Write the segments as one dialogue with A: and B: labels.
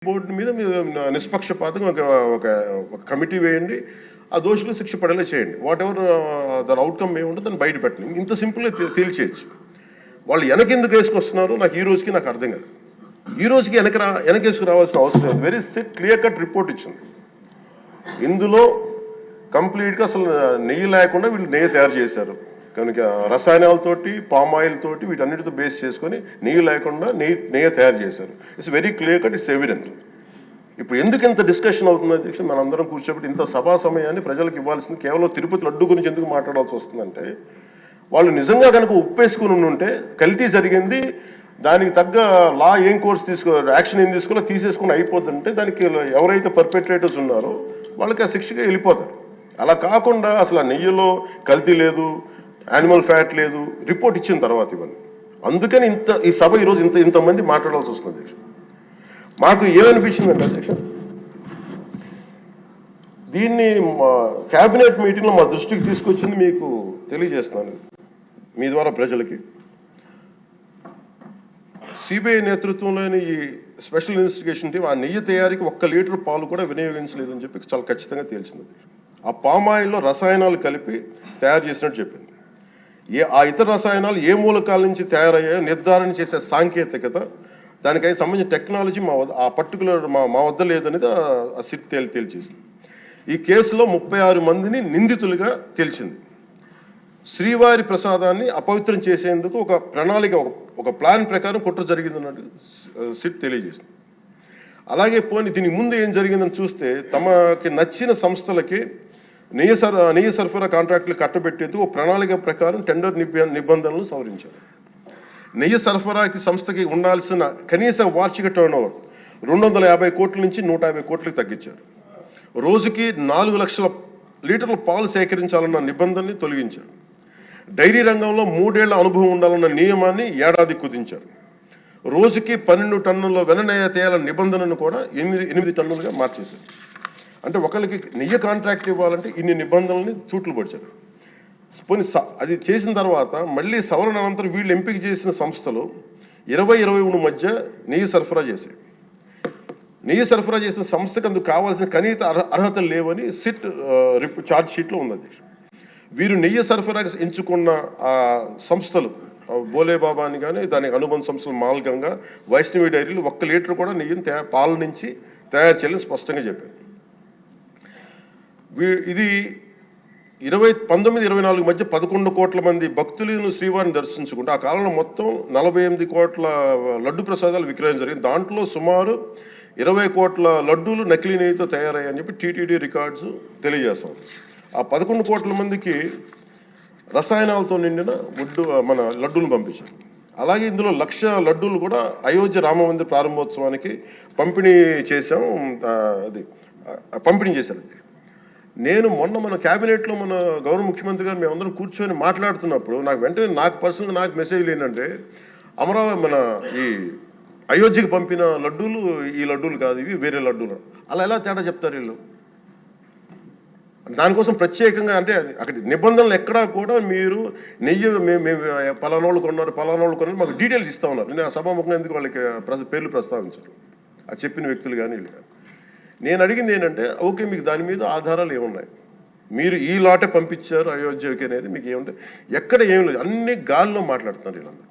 A: Board మీద మీరు నిష్పక్షపాతంగా ఒక కమిటీ వేయండి, ఆ దోషులు శిక్ష పడేలా చేయండి. వాట్ ఎవర్ దాని అవుట్కమ్ ఏముంటుందో దాన్ని బయట పెట్టండి. ఇంత సింపుల్గా తేల్చేయచ్చు. వాళ్ళు వెనకెందుకు వేసుకొస్తున్నారు నాకు ఈ రోజుకి నాకు అర్థం కాదు. ఈ రోజుకి వెనకేసుకు రావాల్సిన అవసరం లేదు. వెరీ క్లియర్ కట్ రిపోర్ట్ ఇచ్చింది. ఇందులో కంప్లీట్గా అసలు నెయ్యి లేకుండా వీళ్ళు నెయ్యి తయారు చేశారు కనుక రసాయనాలతోటి పామ్ ఆయిల్ తోటి వీటన్నిటితో బేస్ చేసుకొని నెయ్యి లేకుండా నెయ్యి తయారు చేశారు. It's very clear cut, it's evident. ఇప్పుడు ఎందుకు ఇంత డిస్కషన్ అవుతుంది అధ్యక్ష? మనందరం కూర్చోబెట్టి ఇంత సభా సమయాన్ని ప్రజలకు ఇవ్వాల్సింది కేవలం తిరుపతి లడ్డు గురించి ఎందుకు మాట్లాడాల్సి వస్తుందంటే, వాళ్ళు నిజంగా కనుక ఉప్పేసుకుని ఉంటే కల్తీ జరిగింది, దానికి తగ్గ లా ఏం కోర్స్ యాక్షన్ ఏం తీసుకోవాలో తీసేసుకుని అయిపోతుంటే దానికి ఎవరైతే పర్పెట్రేటర్స్ ఉన్నారో వాళ్ళకి ఆ శిక్షగా వెళ్ళిపోతారు. అలా కాకుండా అసలు ఆ నెయ్యిలో కల్తీ లేదు, యానిమల్ ఫ్యాట్ లేదు, రిపోర్ట్ ఇచ్చిన తర్వాత ఇవన్నీ. అందుకని ఈ సభ ఈరోజు ఇంతమంది మాట్లాడాల్సి వస్తుంది అధ్యక్ష. మాకు ఏమనిపించిందంటే అధ్యక్ష, దీన్ని క్యాబినెట్ మీటింగ్లో మా దృష్టికి తీసుకొచ్చింది మీకు తెలియజేస్తున్నాను మీ ద్వారా ప్రజలకి. సిబిఐ నేతృత్వంలోని ఈ స్పెషల్ ఇన్వెస్టిగేషన్ టీం ఆ నెయ్యి తయారీకి 1 లీటర్ పాలు కూడా వినియోగించలేదని చెప్పి చాలా ఖచ్చితంగా తేల్చింది. ఆ పామాయిల్లో రసాయనాలు కలిపి తయారు చేసినట్టు చెప్పింది. ఆ ఇతర రసాయనాలు ఏ మూలకాల నుంచి తయారయ్యాయో నిర్ధారణ చేసే సాంకేతికత, దానికై సంబంధించిన టెక్నాలజీ ఆ పర్టికులర్ మా వద్ద లేదనేది ఆ సిట్ తేల్చేసింది. ఈ కేసులో 36 మందిని నిందితులుగా తేల్చింది. శ్రీవారి ప్రసాదాన్ని అపవిత్రం చేసేందుకు ఒక ప్రణాళిక, ఒక ప్లాన్ ప్రకారం కుట్ర జరిగిందన్నట్టు సిట్ తెలియజేసింది. అలాగే దీనికి ముందు ఏం జరిగిందని చూస్తే, తమకి నచ్చిన సంస్థలకి నెయ్యి సరఫరా కాంట్రాక్టులు కట్టబెట్టేందుకు ఒక ప్రణాళిక ప్రకారం టెండర్ నిబంధనలు సవరించారు. నెయ్యి సరఫరాకి సంస్థకి ఉండాల్సిన కనీస వార్షిక టర్నోవర్ 250 కోట్ల నుంచి 150 కోట్లకు తగ్గించారు. రోజుకి 4 లక్షల లీటర్ల పాలు సేకరించాలన్న నిబంధనని తొలగించారు. డైరీ రంగంలో 3 ఏళ్ల అనుభవం ఉండాలన్న నియమాన్ని ఏడాది కుదించారు. రోజుకి 12 టన్నుల వెన్నెయ్య తేయాలన్న నిబంధనను కూడా 8 టన్నులుగా మార్చేశారు. అంటే ఒకరికి నెయ్యి కాంట్రాక్ట్ ఇవ్వాలంటే ఇన్ని నిబంధనల్ని తూట్లు పడిచారు. పోనీ అది చేసిన తర్వాత మళ్ళీ సవరణ అనంతరం వీళ్ళు ఎంపిక చేసిన సంస్థలు 20-23 మధ్య నెయ్యి సరఫరా చేశాయి. నెయ్యి సరఫరా చేసిన సంస్థకు అందుకు కావాల్సిన కనీస అర్హతలు లేవని సిట్ ఛార్జ్ షీట్లో ఉంది. వీరు నెయ్యి సరఫరాకి ఎంచుకున్న ఆ సంస్థలు బోలేబాబా అని కానీ దానికి అనుబంధ సంస్థలు మాల్గంగా, వైష్ణవి డైరీలు 1 లీటర్ కూడా నెయ్యిని పాల నుంచి తయారు చేయాలని స్పష్టంగా చెప్పారు. ఇది 1924 మధ్య 11 కోట్ల మంది భక్తులను శ్రీవారిని దర్శించుకుంటే ఆ కాలంలో మొత్తం 48 కోట్ల లడ్డు ప్రసాదాలు విక్రయం జరిగింది. దాంట్లో సుమారు 20 కోట్ల లడ్డూలు నకిలీ నెయ్యితో తయారయ్యాయని చెప్పి టీటీడీ రికార్డ్స్ తెలియజేస్తాం. ఆ 11 కోట్ల మందికి రసాయనాలతో నిండిన మన లడ్డూలు పంపించారు. అలాగే ఇందులో 1,00,000 లడ్డూలు కూడా అయోధ్య రామ మందిర ప్రారంభోత్సవానికి పంపిణీ చేశారు. నేను మొన్న మన క్యాబినెట్లో మన గౌరవ ముఖ్యమంత్రి గారు మేమందరం కూర్చొని మాట్లాడుతున్నప్పుడు నాకు పర్సనల్గా నాకు మెసేజ్లు ఏంటంటే, మన ఈ అయోధ్యకి పంపిన లడ్డూలు ఈ లడ్డూలు కాదు, ఇవి వేరే లడ్డూలు. అలా ఎలా తేడా చెప్తారు వీళ్ళు? దానికోసం ప్రత్యేకంగా అంటే అక్కడ నిబంధనలు ఎక్కడా కూడా మీరు నెయ్యి మేము పలానోళ్ళు కొన్నారు మాకు డీటెయిల్స్ ఇస్తా ఉన్నారు. నేను ఆ సభాముఖంగా ఎందుకు వాళ్ళకి పేర్లు ప్రస్తావించారు ఆ చెప్పిన వ్యక్తులు కానీ వీళ్ళు కానీ. నేను అడిగింది ఏంటంటే, ఓకే మీకు దాని మీద ఆధారాలు ఏమున్నాయి, మీరు ఈ లాటే పంపించారు అయోధ్యకి అనేది మీకు ఏముంటాయి? ఎక్కడ ఏం లేదు, అన్ని గాల్లో మాట్లాడుతున్నారు వీళ్ళందరూ.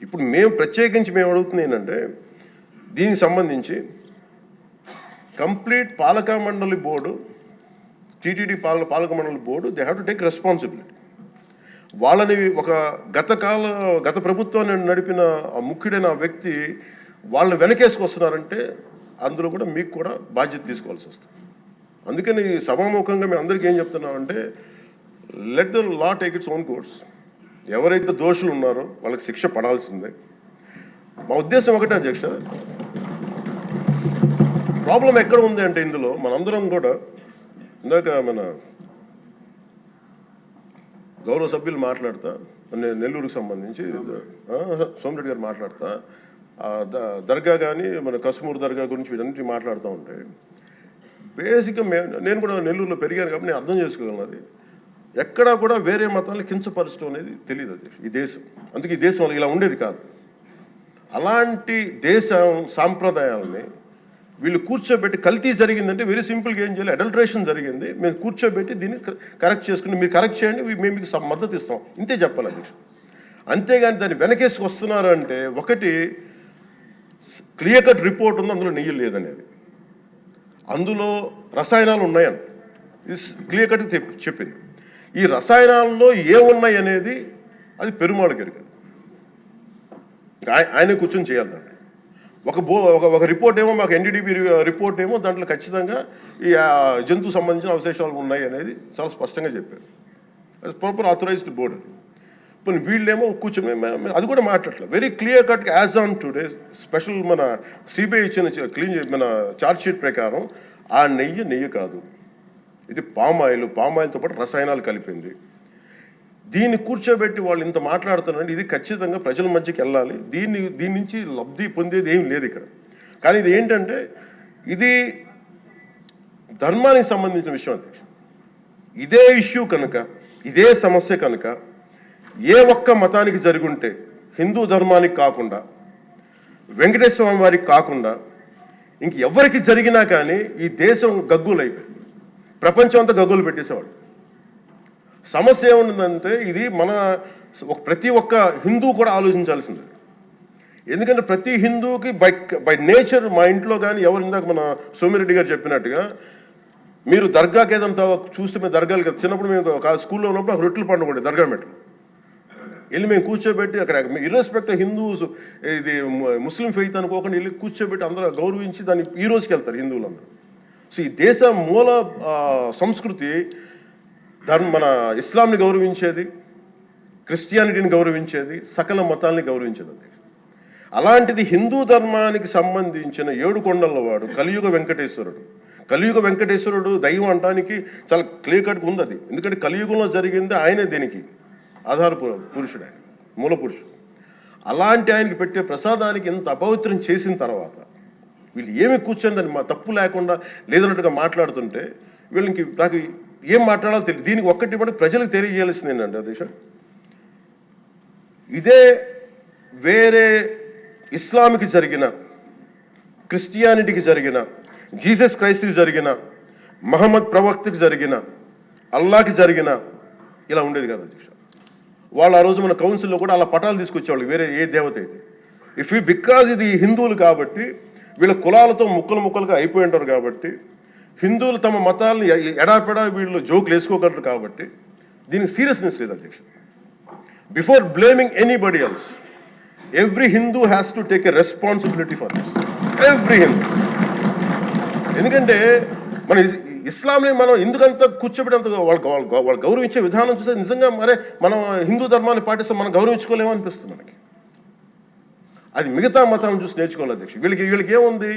A: ఇప్పుడు మేము అడుగుతుంది ఏంటంటే, దీనికి సంబంధించి కంప్లీట్ పాలక మండలి బోర్డు, టీటీడీ పాలక మండలి board, they have to take responsibility. వాళ్ళని గత ప్రభుత్వాన్ని నడిపిన ముఖ్యుడైన వ్యక్తి వాళ్ళని వెనకేసుకొస్తున్నారంటే అందులో కూడా మీకు కూడా బాధ్యత తీసుకోవాల్సి వస్తుంది. అందుకని సభాముఖంగా మేము అందరికీ ఏం చెప్తున్నామంటే, let the law take its own course. ఎవరైతే దోషులు ఉన్నారో వాళ్ళకి శిక్ష పడాల్సిందే. మా ఉద్దేశం ఒకటే అధ్యక్ష, ప్రాబ్లం ఎక్కడ ఉంది అంటే ఇందులో మనందరం కూడా ఇందాక మన గౌరవ సభ్యులు మాట్లాడతా, నెల్లూరుకు సంబంధించి సోమిరెడ్డి గారు మాట్లాడతా, దర్గా కానీ మన కసుమూరు దర్గా గురించి వీటన్నిటి మాట్లాడుతూ ఉంటే, బేసిక్గా నేను కూడా నెల్లూరులో పెరిగాను కాబట్టి నేను అర్థం చేసుకోగలను. అది ఎక్కడా కూడా వేరే మతాలను కించపరచడం అనేది తెలియదు అది ఈ దేశం. అందుకే ఈ దేశం ఇలా ఉండేది కాదు. అలాంటి దేశ సాంప్రదాయాలని వీళ్ళు కూర్చోబెట్టి కల్తీ జరిగిందంటే వెరీ సింపుల్గా ఏం చేయాలి, అడల్ట్రేషన్ జరిగింది, మేము కూర్చోబెట్టి దీన్ని కరెక్ట్ చేసుకుని మీరు కరెక్ట్ చేయండి, మేము మీకు మద్దతు ఇస్తాం, ఇంతే చెప్పాలి అధ్యక్ష. అంతేగాని దాన్ని వెనకేసుకు వస్తున్నారు అంటే ఒకటి క్లియర్ కట్ రిపోర్ట్ ఉంది, అందులో నెయ్యి లేదనేది, అందులో రసాయనాలు ఉన్నాయని క్లియర్ కట్ చెప్పింది. ఈ రసాయనాల్లో ఏమున్నాయి అనేది అది పెరుమాళ్ గారికి, ఆయనే కూర్చొని చేయాలి. ఒక రిపోర్ట్ ఏమో మాకు ఎన్డీడీబీ రిపోర్ట్ ఏమో దాంట్లో ఖచ్చితంగా ఈ జంతు సంబంధించిన అవశేషాలు ఉన్నాయి అనేది చాలా స్పష్టంగా చెప్పారు. అది ప్రాపర్ ఆథరైజ్డ్ బోర్డు. ఇప్పుడు వీళ్ళేమో కూర్చొని అది కూడా మాట్లాడలేదు. Very clear cut as on today special మన సిబిఐ ఇచ్చిన మన ఛార్జ్ షీట్ ప్రకారం ఆ నెయ్యి కాదు, ఇది పామాయిల్తో పాటు రసాయనాలు కలిపింది. దీన్ని కూర్చోబెట్టి వాళ్ళు ఇంత మాట్లాడుతున్నారంటే ఇది ఖచ్చితంగా ప్రజల మధ్యకి వెళ్ళాలి. దీని నుంచి లబ్ధి పొందేది ఏం లేదు ఇక్కడ. కానీ ఇది ఏంటంటే ఇది ధర్మానికి సంబంధించిన విషయం అధ్యక్ష. ఇదే ఇష్యూ కనుక, ఇదే సమస్య కనుక ఏ ఒక్క మతానికి జరుగుంటే, హిందూ ధర్మానికి కాకుండా, వెంకటేశ్వర స్వామి వారికి కాకుండా ఇంకెవరికి జరిగినా కానీ ఈ దేశం గగ్గులైపోయింది, ప్రపంచం అంతా గగ్గులు పెట్టేసేవాడు. సమస్య ఏముందంటే ఇది ప్రతి ఒక్క హిందూ కూడా ఆలోచించాల్సిందే. ఎందుకంటే ప్రతి హిందూకి బై నేచర్, మా ఇంట్లో కానీ ఎవరు, ఇందాక మన సోమిరెడ్డి గారు చెప్పినట్టుగా మీరు దర్గాకి ఏదంతా చూస్తే మేము దర్గాలు చిన్నప్పుడు మేము స్కూల్లో ఉన్నప్పుడు రొట్టెలు పండుగ ఉండే దర్గా మెట్లు వెళ్ళి మేము కూర్చోబెట్టి అక్కడ ఇర్రెస్పెక్ట్ హిందూస్ ఇది ముస్లిం ఫెయిత్ అనుకోకుండా వెళ్ళి కూర్చోబెట్టి అందరూ గౌరవించి దాన్ని ఈ రోజుకి వెళ్తారు హిందువులందరూ. సో ఈ దేశ మూల సంస్కృతి మన ఇస్లాంని గౌరవించేది, క్రిస్టియానిటీని గౌరవించేది, సకల మతాల్ని గౌరవించేది. అలాంటిది హిందూ ధర్మానికి సంబంధించిన 7 కొండల వాడు కలియుగ వెంకటేశ్వరుడు దైవం అంటానికి చాలా క్లియర్ కట్ ఉంది అది. ఎందుకంటే కలియుగంలో జరిగింది ఆయనే, దీనికి ఆధార పురుషుడు, ఆయన మూల పురుషుడు. అలాంటి ఆయనకి పెట్టే ప్రసాదానికి ఇంత అపవిత్రం చేసిన తర్వాత వీళ్ళు ఏమి కూర్చొని మా తప్పు లేకుండా లేదన్నట్టుగా మాట్లాడుతుంటే వీళ్ళకి నాకు ఏం మాట్లాడాలో తెలియదు. దీనికి ఒక్కటి కూడా ప్రజలకు తెలియజేయాల్సింది ఏంటంటే అధ్యక్ష, ఇదే వేరే ఇస్లాంకి జరిగిన, క్రిస్టియానిటీకి జరిగిన, జీసస్ క్రైస్ట్కి జరిగిన, మహమ్మద్ ప్రవక్తకి జరిగిన, అల్లాకి జరిగిన ఇలా ఉండేది కదా అధ్యక్ష. వాళ్ళు ఆ రోజు మన కౌన్సిల్లో కూడా అలా పటాలు తీసుకొచ్చేవాళ్ళు వేరే ఏ దేవత అయితే. బికాజ్ ఇది హిందువులు కాబట్టి వీళ్ళ కులాలతో ముక్కలుగా అయిపోయి ఉంటారు కాబట్టి, హిందువులు తమ మతాలను ఎడాపెడా వీళ్ళు జోకులు వేసుకోగలరు కాబట్టి దీనికి సీరియస్నెస్ లేదు అధ్యక్ష. Before blaming anybody else, every Hindu has to take a responsibility for this, every Hindu. ఎందుకంటే మన ఇస్లాంని మనం ఎందుకంత కూర్చోబెట్టేంత వాళ్ళు గౌరవించే విధానం చూస్తే నిజంగా మనం హిందూ ధర్మాన్ని పాటిస్తే మనం గౌరవించుకోలేమో అనిపిస్తుంది మనకి. అది మిగతా మతాలను చూసి నేర్చుకోవాలి అధ్యక్ష. వీళ్ళకి ఏముంది,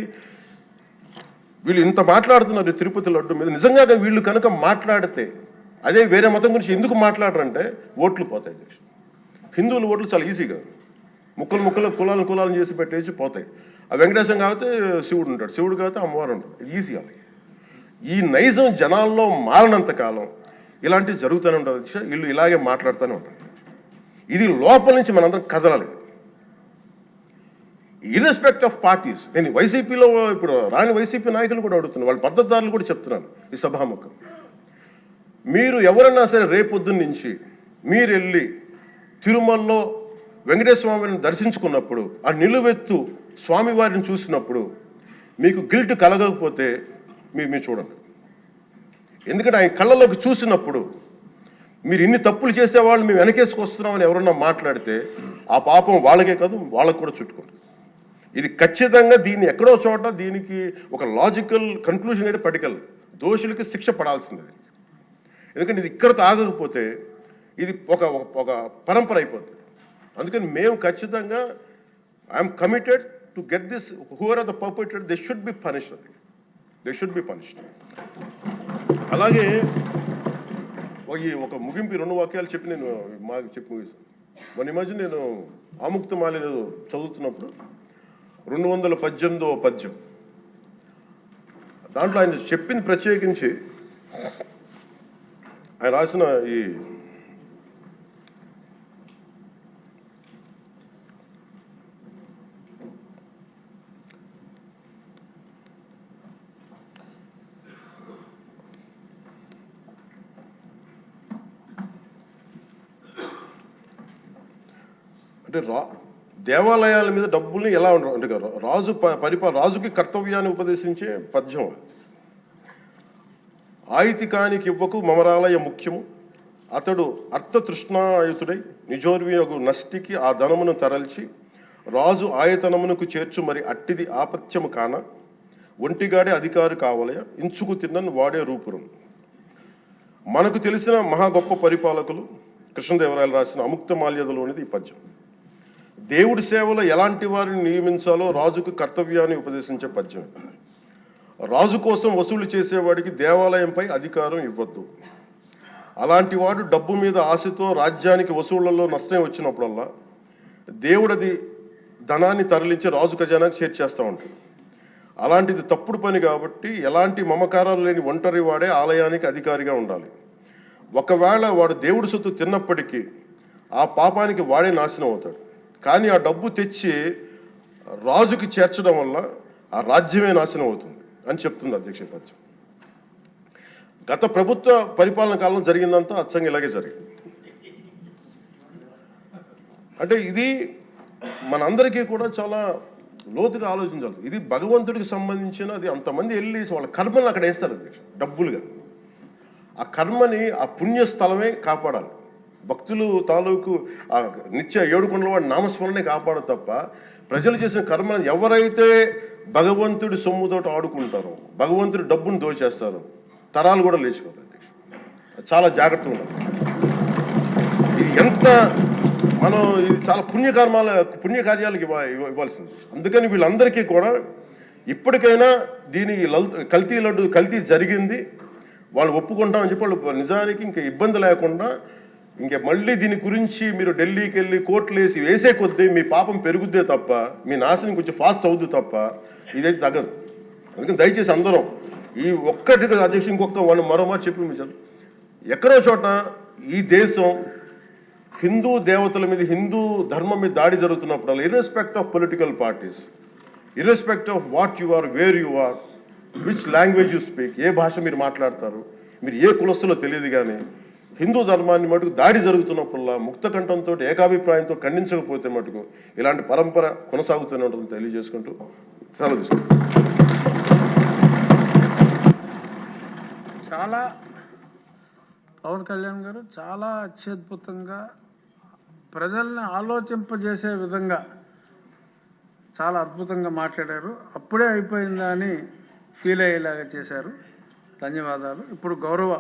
A: వీళ్ళు ఇంత మాట్లాడుతున్నారు తిరుపతి లడ్డు మీద. నిజంగా వీళ్ళు కనుక మాట్లాడితే అదే వేరే మతం గురించి ఎందుకు మాట్లాడరంటే ఓట్లు పోతాయి అధ్యక్ష. హిందువుల ఓట్లు చాలా ఈజీగా ముక్కలు కులాలను చేసి పెట్టేసి పోతాయి. ఆ వెంకటేశ్వరం కాబట్టి శివుడు ఉంటాడు, శివుడు కాబట్టి అమ్మవారు ఉంటాడు, ఈజీ వాళ్ళకి. ఈ నైజం జనాల్లో మారినంత కాలం ఇలాంటివి జరుగుతూనే ఉంటుంది అధ్యక్ష. వీళ్ళు ఇలాగే మాట్లాడుతూనే ఉంటారు. ఇది లోపల నుంచి మనందరం కదలాలి, ఇర్రెస్పెక్ట్ ఆఫ్ పార్టీస్. నేను వైసీపీలో ఇప్పుడు రాని వైసీపీ నాయకులు కూడా అడుగుతున్నాను, వాళ్ళ పద్ధతిదారులు కూడా చెప్తున్నాను ఈ సభాముఖం. మీరు ఎవరన్నా సరే రేపొద్దున్న నుంచి మీరు వెళ్ళి తిరుమలలో వెంకటేశ్వర స్వామిని దర్శించుకున్నప్పుడు, ఆ నిలువెత్తు స్వామివారిని చూసినప్పుడు మీకు గిల్ట్ కలగకపోతే మీరు చూడండి. ఎందుకంటే ఆయన కళ్ళలోకి చూసినప్పుడు మీరు ఇన్ని తప్పులు చేసేవాళ్ళు మేము వెనకేసుకొస్తున్నామని ఎవరన్నా మాట్లాడితే ఆ పాపం వాళ్ళకే కాదు వాళ్ళకు కూడా చుట్టుకుంటుంది. ఇది ఖచ్చితంగా దీన్ని ఎక్కడో చోట దీనికి ఒక లాజికల్ కన్క్లూజన్ అయితే పట్టుకెళ్ళ, దోషులకి శిక్ష పడాల్సింది. ఎందుకంటే ఇది ఇక్కడతో ఆగకపోతే ఇది ఒక పరంపర అయిపోతుంది. అందుకని మేము ఖచ్చితంగా I'm committed to get this, who are are the perpetrator, they should be punished, they should be punished. అలాగే ఒక ముగింపు 2 వాక్యాలు చెప్పి నేను చెప్పి ముగిస్తాను. మొన్న మధ్య నేను ఆముక్తమాలి చదువుతున్నప్పుడు 218వ పద్యం, దాంట్లో ఆయన చెప్పింది ప్రత్యేకించి ఆయన రాసిన ఈ అంటే దేవాలయాల మీద డబ్బుల్ని ఎలా ఉండరు అంటే రాజుకి కర్తవ్యాన్ని ఉపదేశించే పద్యం. ఆయితికానికి ఇవ్వకు మమరాలయ ముఖ్యము, అతడు అర్థతృష్ణాయుతుడై నిజోర్వియగు నష్టికి ఆ ధనమును తరల్చి రాజు ఆయతనమునకు చేర్చు మరి అట్టిది ఆపత్యము కాన ఒంటిగాడే అధికారి కావలయ ఇంచుకు తిన్నను వాడే రూపురం. మనకు తెలిసిన మహా గొప్ప పరిపాలకులు కృష్ణదేవరాయలు రాసిన అముక్తమాల్యదలోనిది ఈ పద్యం. దేవుడి సేవలో ఎలాంటి వారిని నియమించాలో రాజుకు కర్తవ్యాన్ని ఉపదేశించే పద్యం. రాజు కోసం వసూలు చేసేవాడికి దేవాలయంపై అధికారం ఇవ్వద్దు. అలాంటి వాడు డబ్బు మీద ఆశతో రాజ్యానికి వసూళ్లలో నష్టం వచ్చినప్పుడల్లా దేవుడది ధనాన్ని తరలించి రాజు ఖజానాకు చేర్చేస్తూ ఉంటాడు. అలాంటిది తప్పుడు పని కాబట్టి ఎలాంటి మమకారాలు లేని ఒంటరి వాడే ఆలయానికి అధికారిగా ఉండాలి. ఒకవేళ వాడు దేవుడి సొత్తు తిన్నప్పటికీ ఆ పాపానికి వాడే నాశనం అవుతాడు. కానీ ఆ డబ్బు తెచ్చి రాజుకి చేర్చడం వల్ల ఆ రాజ్యమే నాశనం అవుతుంది అని చెప్తుంది అధ్యక్ష పద్యం. గత ప్రభుత్వ పరిపాలన కాలంలో జరిగిందంతా అచ్చంగా ఇలాగే జరిగింది. అంటే ఇది మనందరికీ కూడా చాలా లోతుగా ఆలోచించాలి. ఇది భగవంతుడికి సంబంధించిన, అది అంతమంది వెళ్ళి వాళ్ళ కర్మని అక్కడ వేస్తారు అధ్యక్ష డబ్బులుగా. ఆ కర్మని ఆ పుణ్యస్థలమే కాపాడాలి. భక్తులు తాలూకు ఆ నిత్య ఏడుకొండల వాడి నామస్మరణే కాపాడు తప్ప ప్రజలు చేసిన కర్మను ఎవరైతే భగవంతుడి సొమ్ముతోటి ఆడుకుంటారో, భగవంతుడి డబ్బును దోచేస్తారో తరాలు కూడా లేచిపోతాయి. చాలా జాగ్రత్తగా ఉండాలి. ఇది ఎంత మనం ఇది చాలా పుణ్యకార్యాలకు ఇవ్వాల్సింది. అందుకని వీళ్ళందరికీ కూడా ఇప్పటికైనా దీని కల్తీ జరిగింది, వాళ్ళు ఒప్పుకుంటామని చెప్పి వాళ్ళు నిజానికి ఇంకా ఇబ్బంది లేకుండా ఇంక మళ్ళీ దీని గురించి మీరు ఢిల్లీకి వెళ్ళి కోర్టులు వేసే కొద్దీ మీ పాపం పెరుగుద్దే తప్ప మీ నాశనం కొంచెం ఫాస్ట్ అవుద్ది తప్ప ఇదైతే తగ్గదు. అందుకని దయచేసి అందరం ఈ ఒక్కటి అధ్యక్ష ఇంకొక వాళ్ళు మరో మాట చెప్పి మీరు ఎక్కడో చోట ఈ దేశం హిందూ దేవతల మీద, హిందూ ధర్మం మీద దాడి జరుగుతున్నప్పుడు irrespective of political parties, irrespective of what you are, where you are, which language you speak, ఏ భాష మీరు మాట్లాడతారు, మీరు ఏ కులస్తులో తెలియదు, కానీ హిందూ ధర్మాన్ని మటుకు దాడి జరుగుతున్నప్పుడల్లా ముక్త కంఠంతో ఏకాభిప్రాయంతో ఖండించకపోతే మటుకు ఇలాంటి పరంపర కొనసాగుతూనే ఉంటుందని తెలియజేసుకుంటూ సెలవు తీసుకుంటాం.
B: చాలా పవన్ కళ్యాణ్ గారు చాలా అత్యద్భుతంగా ప్రజల్ని ఆలోచింపజేసే విధంగా చాలా అద్భుతంగా మాట్లాడారు. అప్పుడే అయిపోయిందా అని ఫీల్ అయ్యేలాగా చేశారు. ధన్యవాదాలు. ఇప్పుడు గౌరవ